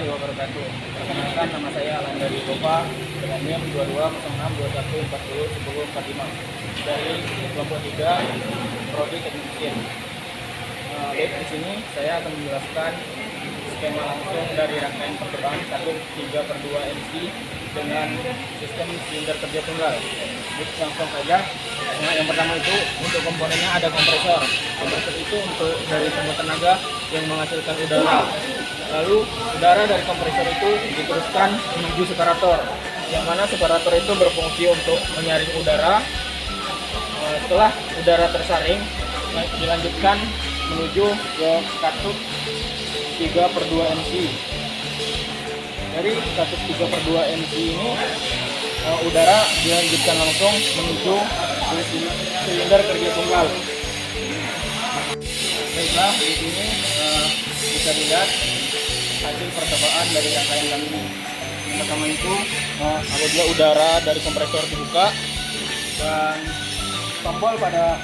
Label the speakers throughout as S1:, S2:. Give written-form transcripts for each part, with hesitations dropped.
S1: warahmatullahi wabarakatuh. Perkenalkan, nama saya Alan dari Kopa dengan NIM 220621401045 dari kelompok 3 Prodi Teknik Mesin. Baik, di sini saya akan menjelaskan skema langsung dari rangkaian percobaan katup 3/2 MC dengan sistem silinder kerja tunggal. Jadi langsung saja. Nah, yang pertama itu untuk komponennya ada kompresor. Kompresor itu untuk dari sumber tenaga yang menghasilkan udara. Lalu udara dari kompresor itu diteruskan menuju separator, yang mana separator itu berfungsi untuk menyaring udara. Setelah udara tersaring, dilanjutkan menuju ke katup 3/2 MC. Dari katup 3/2 MC ini udara dilanjutkan langsung menuju ke silinder kerja tunggal. Baiklah, di sini bisa dilihat hasil percobaan dari rangkaian kali ini. Yang pertama itu apabila udara dari kompresor dibuka dan tombol pada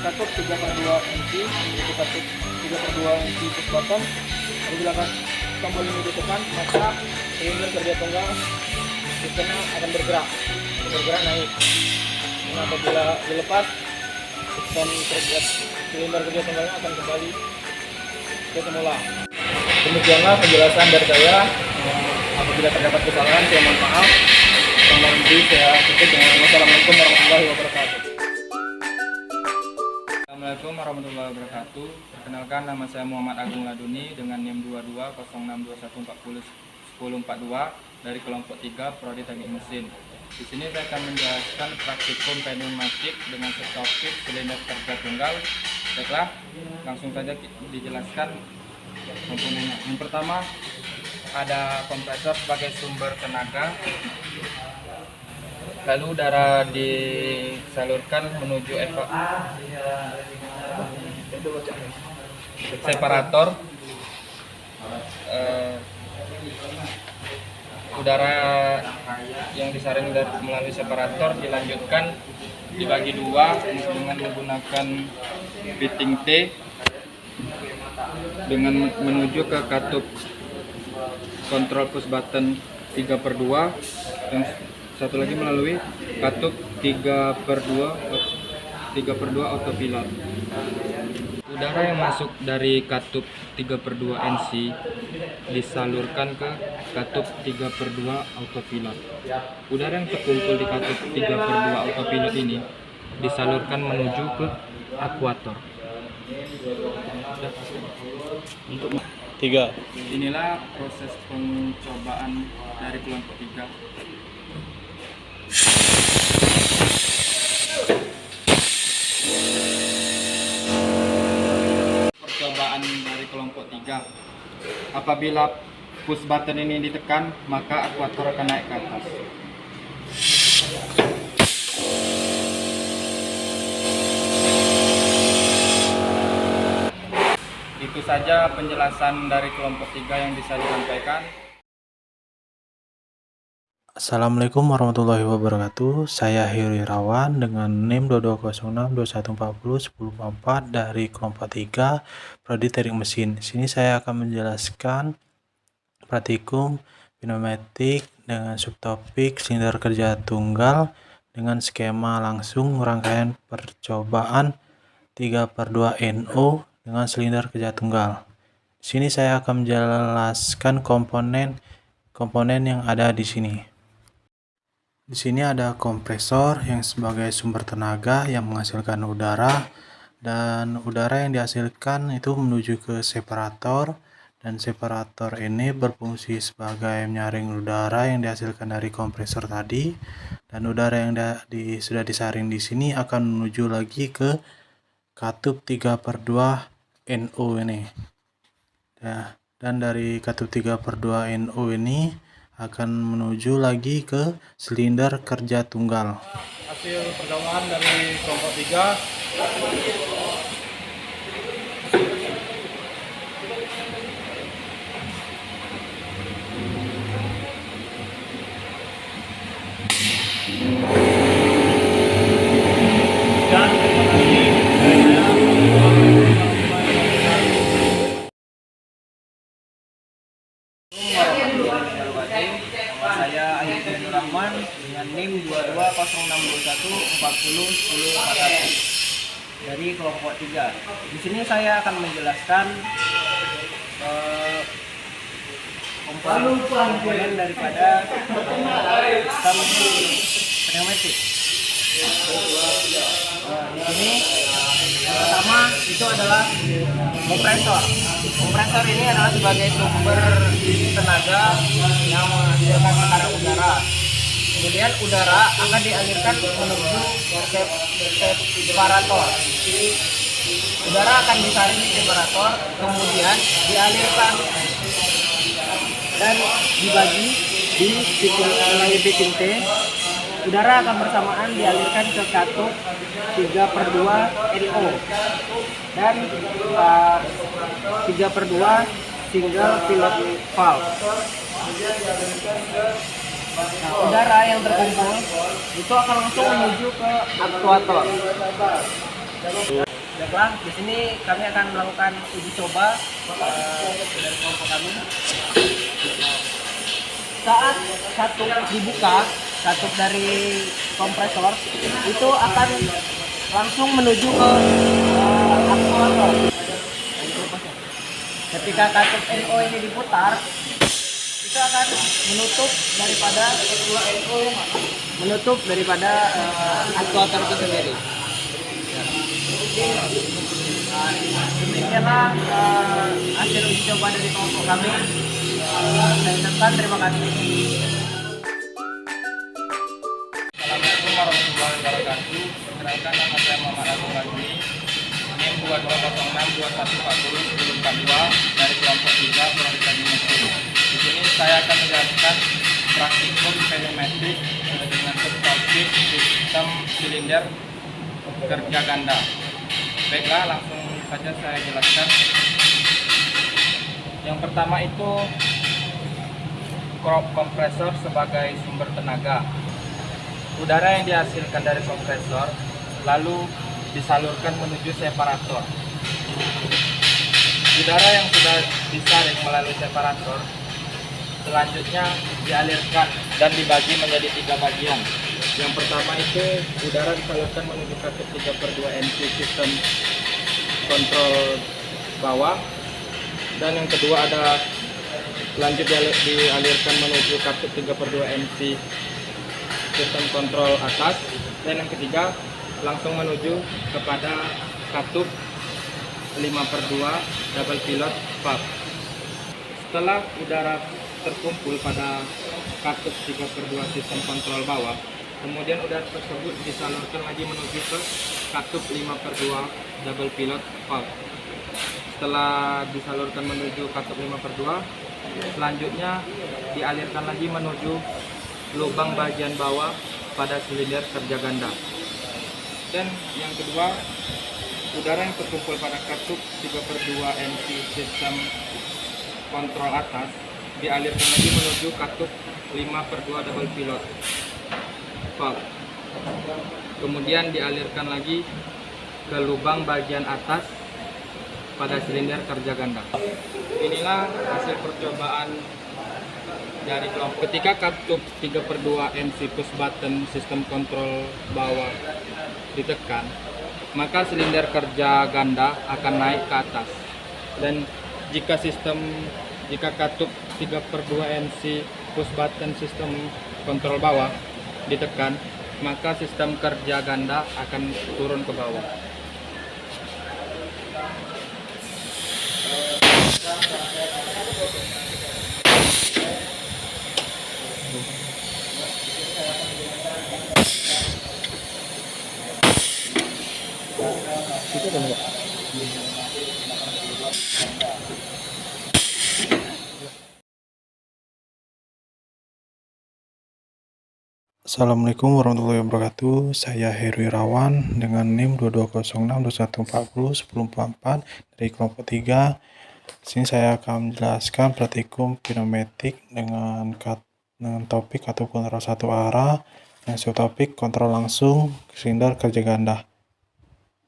S1: katup 3/2 MC, yaitu katup 3/2 MC push button, apabila tombol ini ditekan, maka silinder kerja tunggal sistemnya akan bergerak naik. Nah, apabila dilepas, sistem silinder kerja tunggalnya akan kembali ke semula. Demikianlah penjelasan dari saya. Apabila terdapat kesalahan, saya mohon maaf. Saya tutup dengan wassalamualaikum warahmatullahi wabarakatuh. Assalamualaikum warahmatullahi wabarakatuh. Perkenalkan, nama saya Muhammad Agung Laduni dengan NIM 220621401042 dari kelompok 3 Prodi Teknik Mesin. Di sini saya akan menjelaskan praktikum pneumatik dengan stopik silinder kerja tunggal. Baiklah, langsung saja dijelaskan komponennya. Yang pertama, ada kompresor sebagai sumber tenaga. Lalu udara disalurkan menuju separator. Udara yang disaring melalui separator dilanjutkan dibagi dua dengan menggunakan fitting T dengan menuju ke katup kontrol push button 3/2, yang satu lagi melalui katup 3/2 autopilot. Udara yang masuk dari katup 3/2 NC disalurkan ke katup 3/2 autopilot. Udara yang terkumpul di katup 3/2 autopilot ini disalurkan menuju ke akuator. Untuk 3. Inilah proses pencobaan dari kelompok 3. Percobaan dari kelompok 3. Apabila push button ini ditekan, maka akuator akan naik ke atas. Itu saja penjelasan dari kelompok 3 yang bisa disampaikan.
S2: Assalamualaikum warahmatullahi wabarakatuh. Saya Heri Rawan dengan NIM 220621401044 dari kelompok 3 Prodi Teknik Mesin. Di sini saya akan menjelaskan praktikum pneumatik dengan subtopik silinder kerja tunggal dengan skema langsung rangkaian percobaan 3/2 NO dengan silinder kerja tunggal. Di sini saya akan menjelaskan komponen yang ada di sini. Di sini ada kompresor yang sebagai sumber tenaga yang menghasilkan udara, dan udara yang dihasilkan itu menuju ke separator, dan separator ini berfungsi sebagai menyaring udara yang dihasilkan dari kompresor tadi, dan udara yang sudah disaring di sini akan menuju lagi ke katup 3/2 NO ini. Dan dari katup 3/2 NO ini akan menuju lagi ke silinder kerja tunggal.
S1: Hasil percobaan dari kelompok 3. Dan Di sini saya akan menjelaskan komponen daripada sistem pneumatik. Di sini yang pertama itu adalah kompresor. Kompresor ini adalah sebagai sumber tenaga yang menghasilkan tekanan udara. Kemudian udara akan dialirkan menuju separator. Udara akan disaring di separator, kemudian dialirkan dan dibagi di melalui bikin T. Udara akan bersamaan dialirkan ke katup 3/2 NO dan 3/2 single pilot valve. Nah, udara yang terkumpul itu akan langsung menuju ke aktuator. Baiklah, di sini kami akan melakukan uji coba dari kelompok kami. Saat katup dibuka, katup dari kompresor itu akan langsung menuju ke aktuator. Ketika katup NO ini diputar, itu akan menutup daripada aktuator itu sendiri. Demikianlah hasil uji coba dari kelompok kami. Saya ucapkan terima kasih. Assalamualaikum warahmatullahi wabarakatuh. Perkenalkan, nama saya Muhammad Agung Bagini, NIM 22062140 dari kelompok 3 Prodi Teknik Mesin. Di sini saya akan menjelaskan praktikum pneumatik dengan subtopik sistem silinder kerja ganda. Baiklah, langsung saja saya jelaskan. Yang pertama itu kompresor sebagai sumber tenaga. Udara yang dihasilkan dari kompresor lalu disalurkan menuju separator. Udara yang sudah disaring melalui separator selanjutnya dialirkan dan dibagi menjadi 3 bagian. Yang pertama itu udara disalurkan menuju katup 3/2 NC sistem kontrol bawah, dan yang kedua ada lanjut dialirkan menuju katup 3/2 NC sistem kontrol atas, dan yang ketiga langsung menuju kepada katup 5/2 double pilot valve. Setelah udara terkumpul pada katup 3/2 sistem kontrol bawah, kemudian udara tersebut disalurkan lagi menuju ke katup 5/2 double pilot valve. Setelah disalurkan menuju katup 5/2, selanjutnya dialirkan lagi menuju lubang bagian bawah pada silinder kerja ganda. Dan yang kedua, udara yang terkumpul pada katup 3/2 NC sistem kontrol atas dialirkan lagi menuju katup 5/2 double pilot valve. Kemudian dialirkan lagi ke lubang bagian atas pada silinder kerja ganda. Inilah hasil percobaan dari kelompok. Ketika katup 3/2 NC push button sistem kontrol bawah ditekan, maka silinder kerja ganda akan naik ke atas. Dan jika katup 3/2 NC push button sistem kontrol bawah ditekan, maka sistem kerja ganda akan turun ke bawah.
S2: Assalamualaikum warahmatullahi wabarakatuh. Saya Heru Irawan dengan NIM 22062140 dari kelompok 3. Sini saya akan menjelaskan praktikum pneumatik dengan topik atau kontrol satu arah dan subtopik kontrol langsung silinder kerja ganda.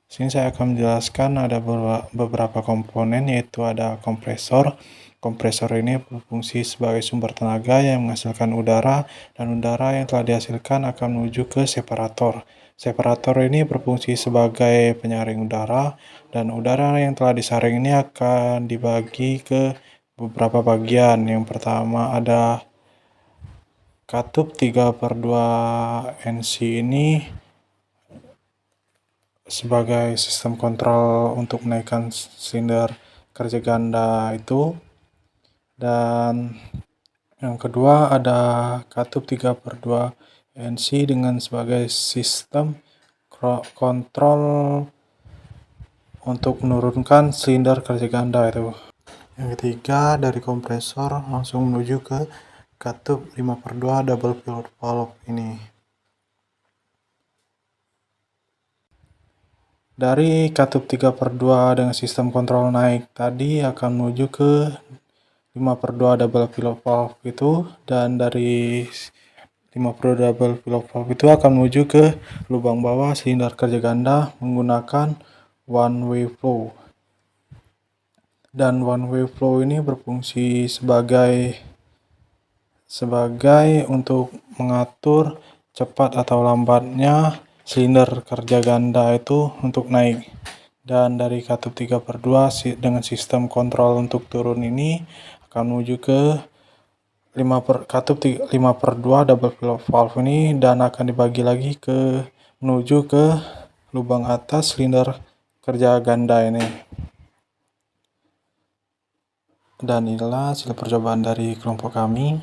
S2: Sini saya akan menjelaskan ada beberapa komponen, yaitu ada kompresor, kompresor ini berfungsi sebagai sumber tenaga yang menghasilkan udara, dan udara yang telah dihasilkan akan menuju ke separator. Separator ini berfungsi sebagai penyaring udara, dan udara yang telah disaring ini akan dibagi ke beberapa bagian. Yang pertama ada katup 3/2 NC ini sebagai sistem kontrol untuk menaikkan silinder kerja ganda itu, dan yang kedua ada katup 3/2 NC dengan sebagai sistem kontrol untuk menurunkan silinder kerja ganda itu. Yang ketiga dari kompresor langsung menuju ke katup 5/2 double pilot valve ini. Dari katup 3/2 dengan sistem kontrol naik tadi akan menuju ke 5/2 double pilot valve itu, dan dari 5/2 double pilot valve itu akan menuju ke lubang bawah silinder kerja ganda menggunakan one way flow. Dan one way flow ini berfungsi sebagai untuk mengatur cepat atau lambatnya silinder kerja ganda itu untuk naik. Dan dari katup 3/2 dengan sistem kontrol untuk turun ini akan menuju ke katup 5/2 double pilot valve ini, dan akan dibagi lagi ke menuju ke lubang atas silinder kerja ganda ini. Dan inilah hasil percobaan dari kelompok kami.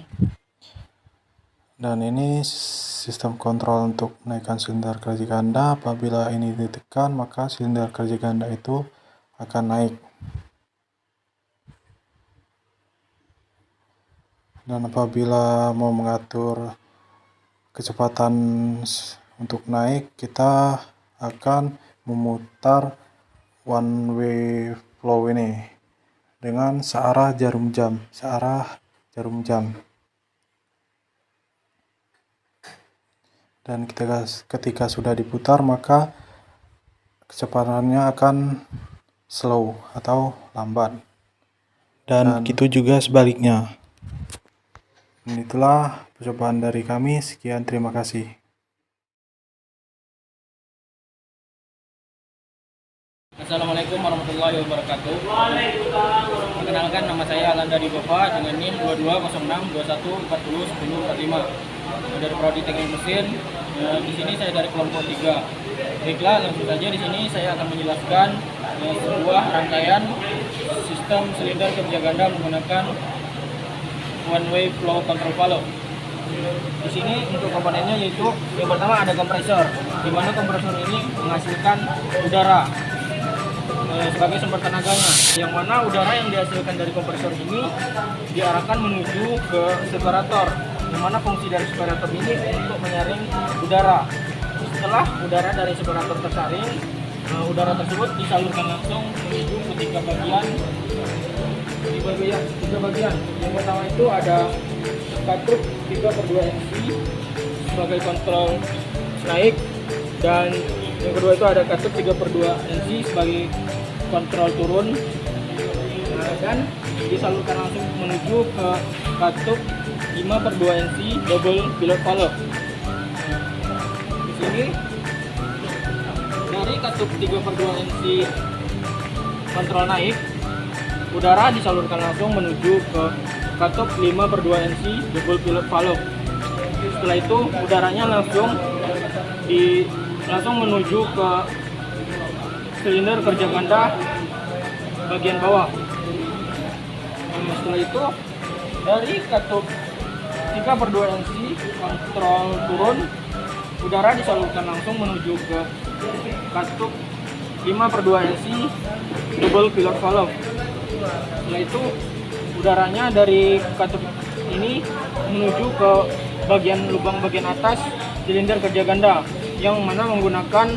S2: Dan ini sistem kontrol untuk menaikkan silinder kerja ganda. Apabila ini ditekan, maka silinder kerja ganda itu akan naik. Dan apabila mau mengatur kecepatan untuk naik, kita akan memutar one way flow ini dengan searah jarum jam. Dan ketika sudah diputar, maka kecepatannya akan slow atau lambat. Dan itu juga sebaliknya. Dan itulah percobaan dari kami. Sekian, terima kasih.
S1: Assalamualaikum warahmatullahi wabarakatuh. Perkenalkan, nama saya Alan dari Bova dengan NIM 220621401045 dari Prodi Teknik Mesin. Di sini saya dari kelompok 3. Baiklah, langsung saja di sini saya akan menjelaskan sebuah rangkaian sistem silinder kerja ganda menggunakan one way flow control valve. Di sini untuk komponennya yaitu yang pertama ada kompresor, di mana kompresor ini menghasilkan udara sebagai sumber tenaganya, yang mana udara yang dihasilkan dari kompresor ini diarahkan menuju ke separator, yang mana fungsi dari separator ini untuk menyaring udara. Setelah udara dari separator tersaring, udara tersebut disalurkan langsung menuju ke tiga bagian. Yang pertama itu ada katup 3/2 NC sebagai kontrol naik, dan yang kedua itu ada katup 3/2 NC sebagai kontrol turun, dan disalurkan langsung menuju ke katup 5/2 NC double pilot valve. Di sini dari katup 3/2 NC kontrol naik, udara disalurkan langsung menuju ke katup 5/2 NC double pilot valve. Setelah itu udaranya langsung menuju ke silinder kerja ganda bagian bawah. Setelah itu dari katup 3/2 NC kontrol turun, udara disalurkan langsung menuju ke katup 5/2 NC double pilot valve. Setelah itu udaranya dari katup ini menuju ke lubang bagian atas silinder kerja ganda, yang mana menggunakan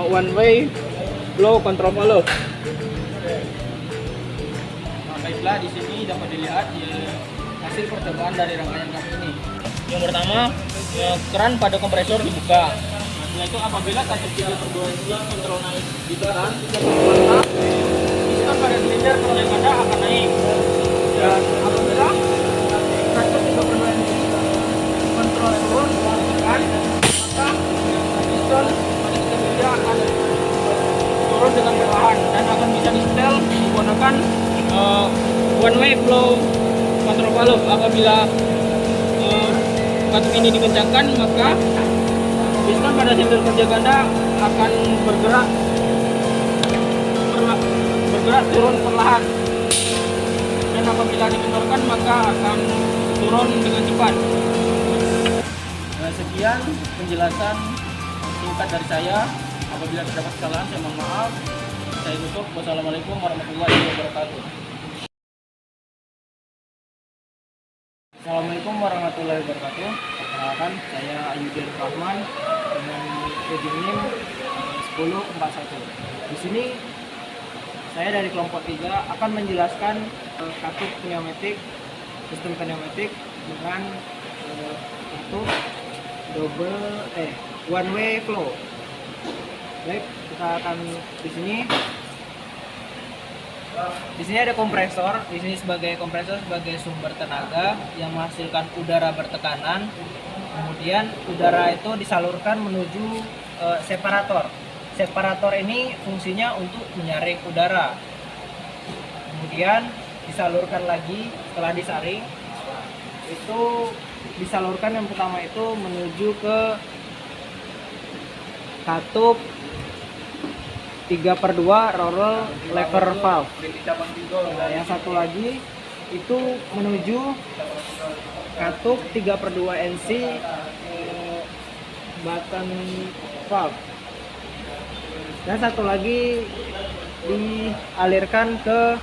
S1: one way flow control valve. Baiklah, di sini dapat dilihat hasil percobaan dari rangkaian kami ini. Yang pertama, keran pada kompresor dibuka. Setelah itu apabila katup 3/2 NC kontrol naik ditekan, maka piston pada silinder kerja ganda akan naik. way flow control valve. Apabila katup ini dikencangkan, maka piston pada silinder kerja ganda akan bergerak turun perlahan, dan apabila dikendorkan maka akan turun dengan cepat. Nah, sekian penjelasan singkat dari saya. Apabila terdapat kesalahan saya mohon maaf. Saya tutup. Wassalamualaikum warahmatullahi wabarakatuh. Assalamualaikum warahmatullahi wabarakatuh. Perkenalkan, saya Ayudin Rahman dengan ujung NIM 1041. Di sini saya dari kelompok 3 akan menjelaskan katup pneumatik, sistem pneumatik dengan katup one way flow. Baik, kita akan di sini ada kompresor. Di sini sebagai kompresor sebagai sumber tenaga yang menghasilkan udara bertekanan. Kemudian udara itu disalurkan menuju separator. Separator ini fungsinya untuk menyaring udara. Kemudian disalurkan lagi, setelah disaring itu disalurkan yang pertama itu menuju ke katup 3/2 roller lever valve. Nah, yang satu lagi itu menuju katup 3/2 NC button valve. Dan satu lagi dialirkan ke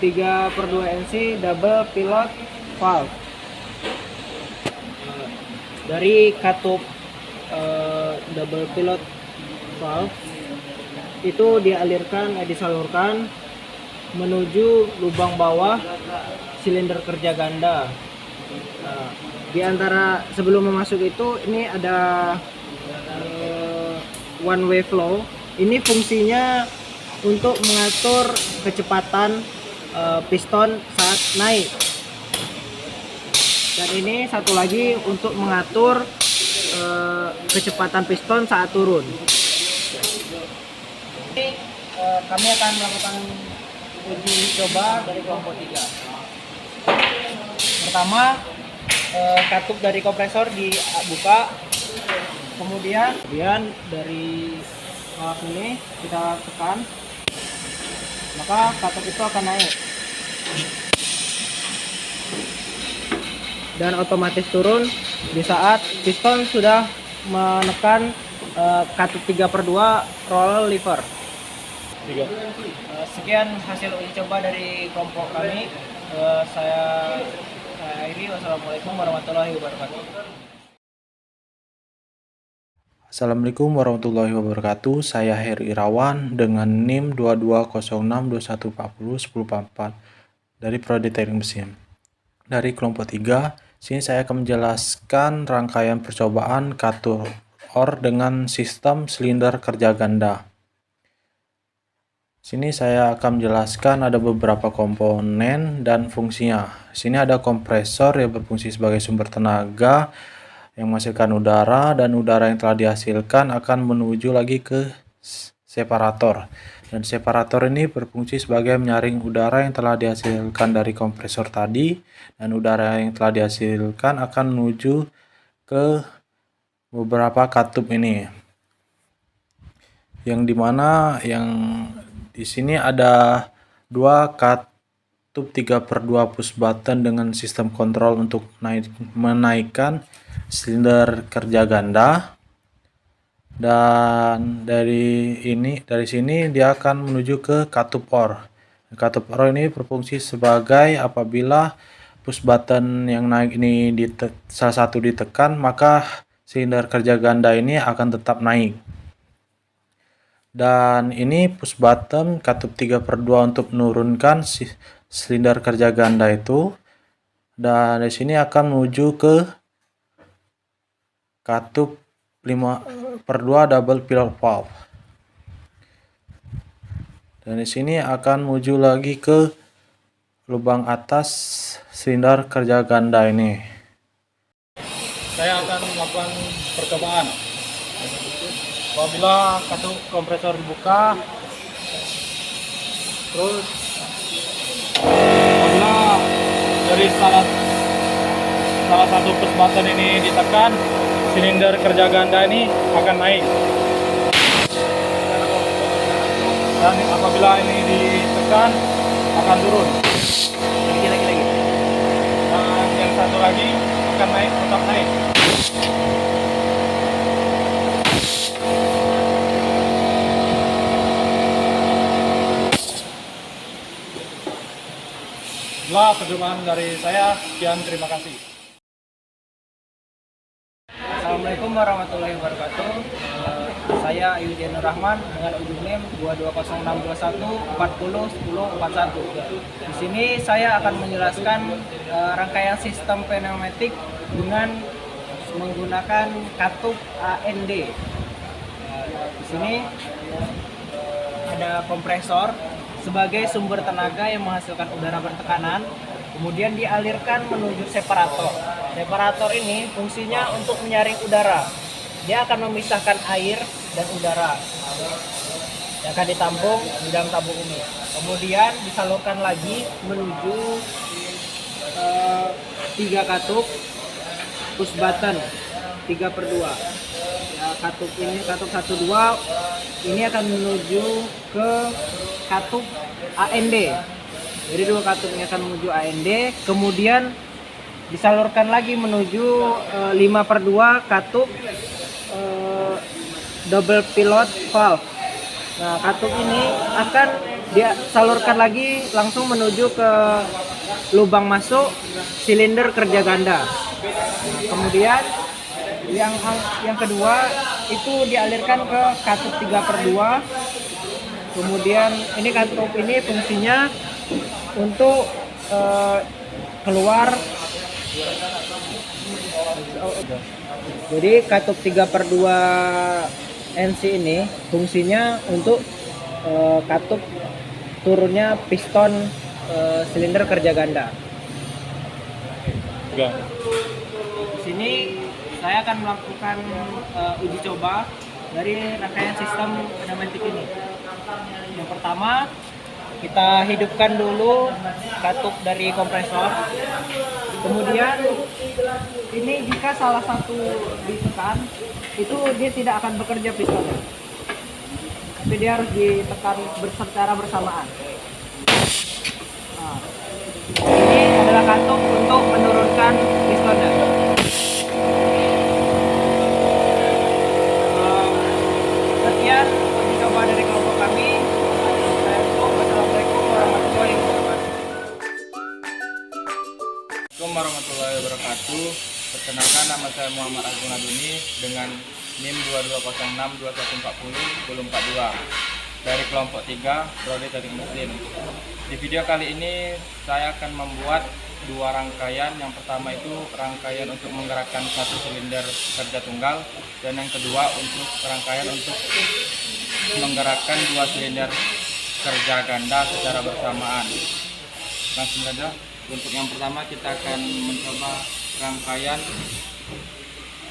S1: 3/2 NC double pilot valve. Dari katup double pilot valve itu disalurkan menuju lubang bawah silinder kerja ganda. Nah, di antara sebelum masuk itu ini ada one way flow. Ini fungsinya untuk mengatur kecepatan piston saat naik. Dan ini satu lagi untuk mengatur kecepatan piston saat turun. Ini kami akan melakukan uji coba dari kelompok 3. Pertama, katup dari kompresor dibuka, kemudian dari valve ini kita tekan, maka katup itu akan naik dan otomatis turun di saat piston sudah menekan katup 3/2 roller lever. Sekian hasil uji coba dari kelompok kami. Saya akhiri. Wassalamualaikum warahmatullahi wabarakatuh.
S2: Assalamualaikum warahmatullahi wabarakatuh. Saya Heri Irawan dengan NIM 220621401044 dari Prodi Teknik Mesin. Dari kelompok 3, sini saya akan menjelaskan rangkaian percobaan katup OR dengan sistem silinder kerja ganda. Sini saya akan menjelaskan ada beberapa komponen dan fungsinya. Sini ada kompresor yang berfungsi sebagai sumber tenaga yang menghasilkan udara, dan udara yang telah dihasilkan akan menuju lagi ke separator. Dan separator ini berfungsi sebagai menyaring udara yang telah dihasilkan dari kompresor tadi, dan udara yang telah dihasilkan akan menuju ke beberapa katup ini. Yang dimana di sini ada 2 katup 3/2 push button dengan sistem kontrol untuk menaikkan silinder kerja ganda. Dan dari sini dia akan menuju ke katup OR. Katup OR ini berfungsi sebagai apabila push button yang naik ini salah satu ditekan, maka silinder kerja ganda ini akan tetap naik. Dan ini push button katup 3/2 untuk menurunkan silinder kerja ganda itu. Dan di sini akan menuju ke katup 5/2 double pilot valve. Dan di sini akan menuju lagi ke lubang atas silinder kerja ganda ini.
S1: Saya akan melakukan percobaan. Apabila katup kompresor dibuka, terus Apabila dari salah satu push button ini ditekan, silinder kerja ganda ini akan naik. Dan apabila ini ditekan akan turun. Lagi. Dan yang satu lagi akan naik, tetap naik. Itulah perjumpaan dari saya. Sekian, terima kasih.
S3: Assalamualaikum warahmatullahi wabarakatuh. Saya Ayudin Rahman dengan ujung NIM 22061401041. Di sini saya akan menjelaskan rangkaian sistem pneumatik dengan menggunakan katup AND. Di sini ada kompresor sebagai sumber tenaga yang menghasilkan udara bertekanan, kemudian dialirkan menuju separator. Separator ini fungsinya untuk menyaring udara. Dia akan memisahkan air dan udara yang akan ditampung di dalam tabung ini. Kemudian disalurkan lagi menuju 3 katup push button 3/2. Ya, katup 1, 2 ini akan menuju ke katup AND. Jadi 2 katup ini akan menuju AND, kemudian disalurkan lagi menuju 5/2 katup double pilot valve. Nah, katup ini akan dia salurkan lagi langsung menuju ke lubang masuk silinder kerja ganda. Nah, kemudian yang kedua itu dialirkan ke katup 3/2. Kemudian ini katup ini fungsinya untuk keluar. Jadi katup 3/2 NC ini fungsinya untuk katup turunnya piston silinder kerja ganda. Di sini saya akan melakukan uji coba dari rangkaian sistem pneumatik ini. Yang pertama, kita hidupkan dulu katup dari kompresor. Kemudian ini jika salah satu ditekan, itu dia tidak akan bekerja pistonnya, tapi dia harus ditekan secara bersamaan. Nah, ini adalah katup untuk menurunkan pistonnya. Sekian uji coba dari kelompok kami. Assalamualaikum warahmatullahi wabarakatuh.
S1: Assalamualaikum warahmatullahi wabarakatuh. Perkenalkan, nama saya Muhammad Agung Aduni dengan NIM 220621401042 dari kelompok 3 Prodi Teknik Mesin. Di video kali ini saya akan membuat 2 rangkaian. Yang pertama itu rangkaian untuk menggerakkan 1 silinder kerja tunggal, dan yang kedua untuk rangkaian untuk menggerakkan 2 silinder kerja ganda secara bersamaan. Langsung saja. Untuk yang pertama kita akan mencoba rangkaian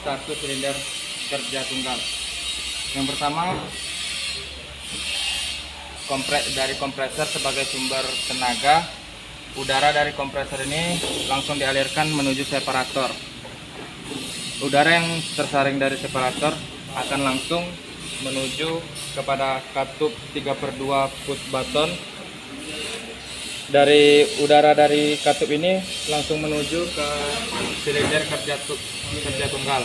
S1: 1 silinder kerja tunggal. Yang pertama, dari kompresor sebagai sumber tenaga, udara dari kompresor ini langsung dialirkan menuju separator. Udara yang tersaring dari separator akan langsung menuju kepada katup 3/2 push button. Dari udara dari katup ini langsung menuju ke silinder kerja tunggal.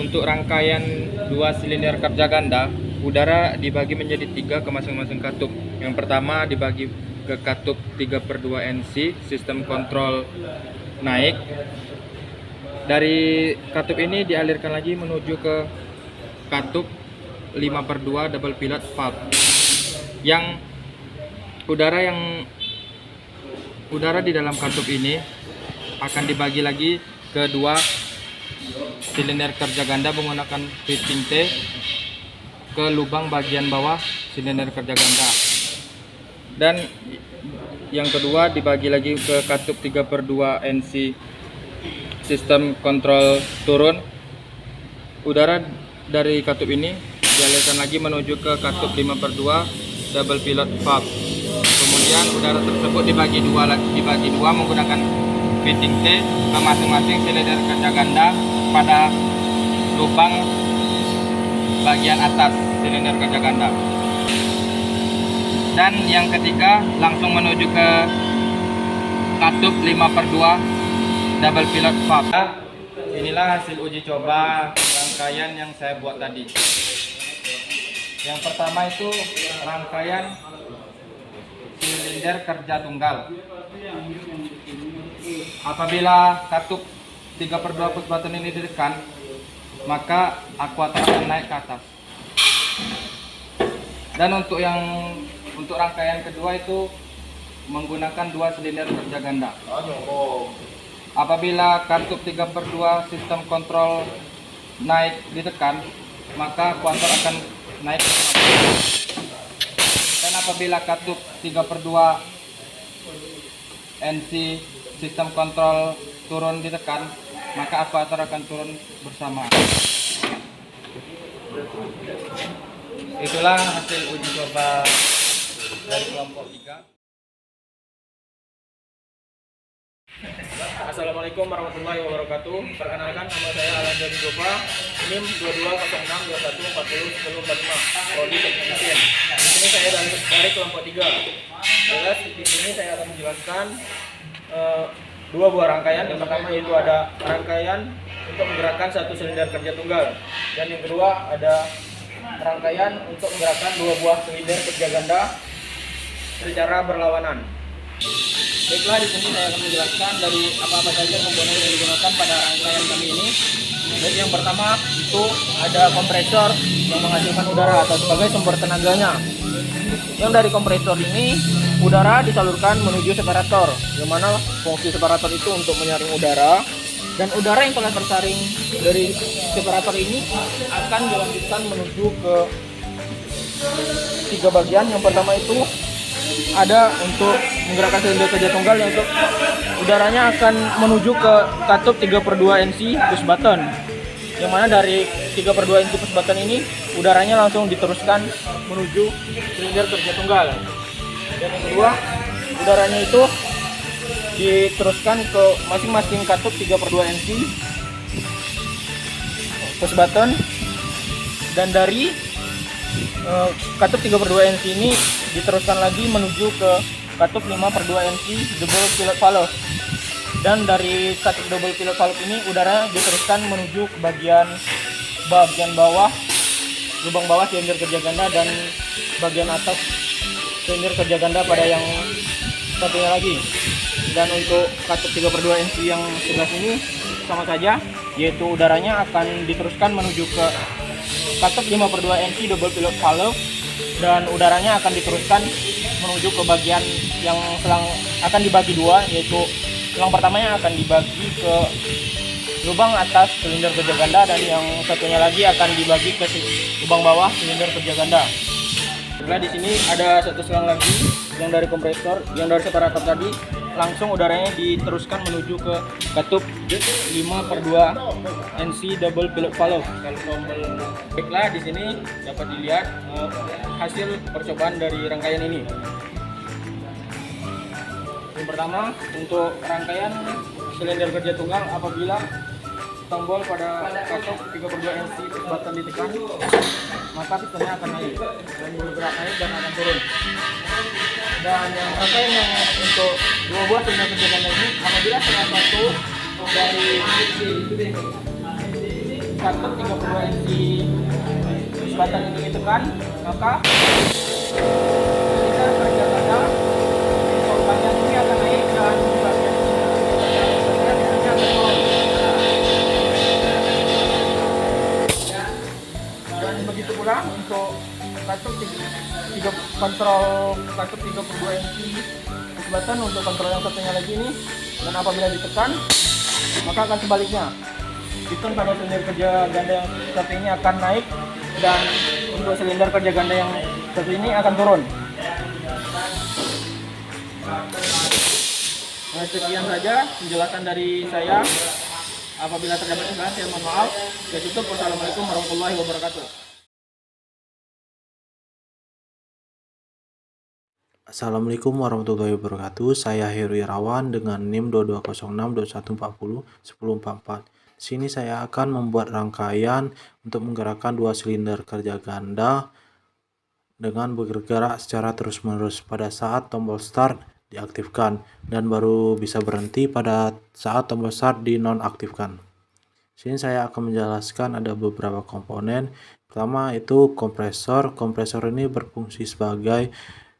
S1: Untuk rangkaian 2 silinder kerja ganda, udara dibagi menjadi 3 ke masing-masing katup. Yang pertama dibagi ke katup 3/2 NC, sistem kontrol naik. Dari katup ini dialirkan lagi menuju ke katup 5/2 double pilot valve. Yang udara di dalam katup ini akan dibagi lagi ke 2 silinder kerja ganda menggunakan fitting T ke lubang bagian bawah silinder kerja ganda. Dan yang kedua dibagi lagi ke katup 3/2 NC, sistem kontrol turun. Udara dari katup ini dialirkan lagi menuju ke katup 5/2 double pilot valve. Kemudian kemudian udara tersebut dibagi dua menggunakan fitting T ke masing-masing silinder kerja ganda pada lubang bagian atas silinder kerja ganda. Dan yang ketiga langsung menuju ke katup 5/2 double pilot valve. Inilah hasil uji coba rangkaian yang saya buat tadi. Yang pertama itu rangkaian silinder kerja tunggal. Apabila katup 3/2 push button ini ditekan, maka akuator akan naik ke atas. Dan untuk rangkaian kedua itu menggunakan 2 silinder kerja ganda. Apabila katup 3/2 sistem kontrol naik ditekan, maka akuator akan naik ke atas. Dan apabila katup 3/2 NC sistem kontrol turun ditekan, maka akuator akan turun bersama. Itulah hasil uji coba dari kelompok 3.
S4: Assalamualaikum warahmatullahi wabarakatuh. Perkenalkan, nama saya Alan Jody Gopa, NIM 220621401045, prodi teknik mesin. Di sini saya dari kelompok 3. Jelas di sini saya akan menjelaskan dua buah rangkaian. Yang pertama yaitu ada rangkaian untuk menggerakkan satu silinder kerja tunggal, dan yang kedua ada rangkaian untuk menggerakkan 2 buah silinder kerja ganda secara berlawanan. Baiklah, di sini saya akan menjelaskan dari apa-apa saja komponen yang digunakan pada rangkaian kami ini. Baik, yang pertama itu ada kompresor yang menghasilkan udara atau sebagai sumber tenaganya. Yang dari kompresor ini udara disalurkan menuju separator, yang mana fungsi separator itu untuk menyaring udara, dan udara yang telah tersaring dari separator ini akan dilanjutkan menuju ke 3 bagian. Yang pertama itu ada untuk menggerakkan silinder kerja tunggal, yang untuk udaranya akan menuju ke katup 3/2 NC push button, yang mana dari 3/2 NC push button ini udaranya langsung diteruskan menuju silinder kerja tunggal. Dan yang kedua, udaranya itu diteruskan ke masing-masing katup 3/2 NC push button, dan dari katup 3/2 NC ini diteruskan lagi menuju ke katup 5/2 NC double pilot valve, dan dari katup double pilot valve ini udara diteruskan menuju ke bagian bawah, lubang bawah silinder kerja ganda, dan bagian atas silinder kerja ganda pada yang satunya lagi. Dan untuk katup 3/2 NC yang sebelah sini sama saja, yaitu udaranya akan diteruskan menuju ke katup 5/2 NC double pilot valve, dan udaranya akan diteruskan menuju ke bagian yang akan dibagi 2, yaitu selang pertamanya akan dibagi ke lubang atas silinder kerja ganda, dan yang satunya lagi akan dibagi ke lubang bawah silinder kerja ganda. Setelah di sini ada satu selang lagi yang dari kompresor, yang dari separator tadi, langsung udaranya diteruskan menuju ke katup 5/2 NC double pilot valve. Baiklah, di sini dapat dilihat hasil percobaan dari rangkaian ini. Yang pertama, untuk rangkaian silinder kerja tunggal, apabila tombol pada katup 3/2 NC push button ditekan, maka pistonnya akan naik dan bergerak naik dan akan turun. Dan yang rangkaian yang untuk 2 buah silinder kerja ganda ini, apabila salah satu dari katup 3/2 NC push button ini ditekan, maka silinder kerja ganda untuk bagian ini akan naik dan bagian ini akan turun. Dan begitu pula untuk katup kontrol katup 3/2 NC push button untuk kontrol yang satunya lagi ini, dan apabila ditekan maka akan sebaliknya, piston pada silinder kerja ganda yang satu ini akan naik, dan untuk silinder kerja ganda yang satu ini akan turun. Nah, sekian saja penjelasan dari saya. Apabila terdapat kesalahan, saya mohon maaf. Saya tutup. Wassalamualaikum warahmatullahi wabarakatuh.
S2: Assalamualaikum warahmatullahi wabarakatuh. Saya Heru Irawan dengan NIM 2206.2140.1044. Di sini saya akan membuat rangkaian untuk menggerakkan dua silinder kerja ganda dengan bergerak secara terus-menerus pada saat tombol start diaktifkan dan baru bisa berhenti pada saat tombol start dinonaktifkan. Sini saya akan menjelaskan ada beberapa komponen. Pertama itu kompresor. Kompresor ini berfungsi sebagai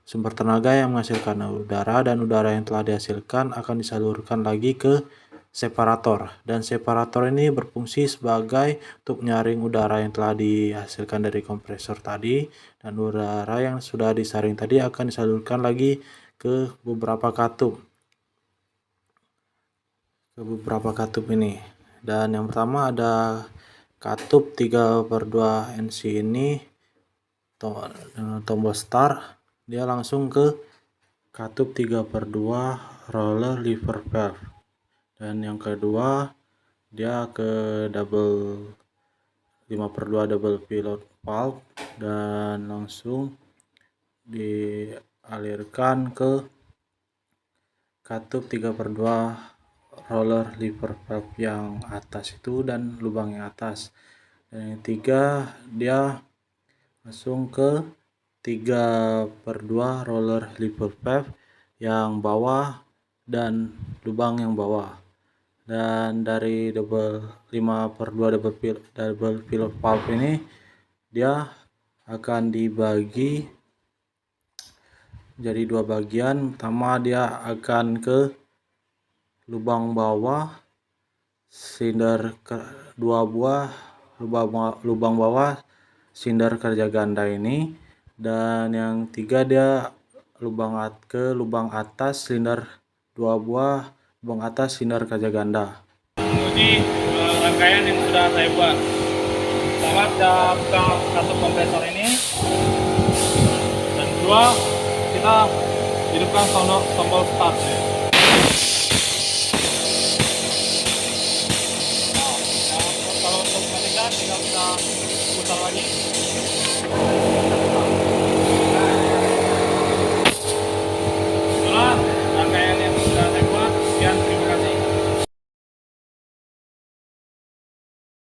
S2: sumber tenaga yang menghasilkan udara, dan udara yang telah dihasilkan akan disalurkan lagi ke separator, dan separator ini berfungsi sebagai untuk menyaring udara yang telah dihasilkan dari kompresor tadi, dan udara yang sudah disaring tadi akan disalurkan lagi ke beberapa katup ini. Dan yang pertama ada katup 3/2 NC ini, tombol start dia langsung ke katup 3/2 roller lever valve, dan yang kedua dia ke 5/2 double pilot valve dan langsung dialirkan ke katup 3/2 roller lever valve yang atas itu dan lubang yang atas. Dan yang ketiga dia langsung ke 3/2 roller lever valve yang bawah dan lubang yang bawah. Dan dari 5/2 double pilot valve ini dia akan dibagi jadi dua bagian. Pertama dia akan ke lubang bawah silinder dua buah lubang bawah silinder kerja ganda ini, dan yang tiga dia ke lubang atas silinder dua buah lubang atas silinder kerja ganda.
S4: Ini rangkaian yang sudah saya buat. Pertama kita buka katup kompresor ini, dan kedua kita hidupkan tombol start.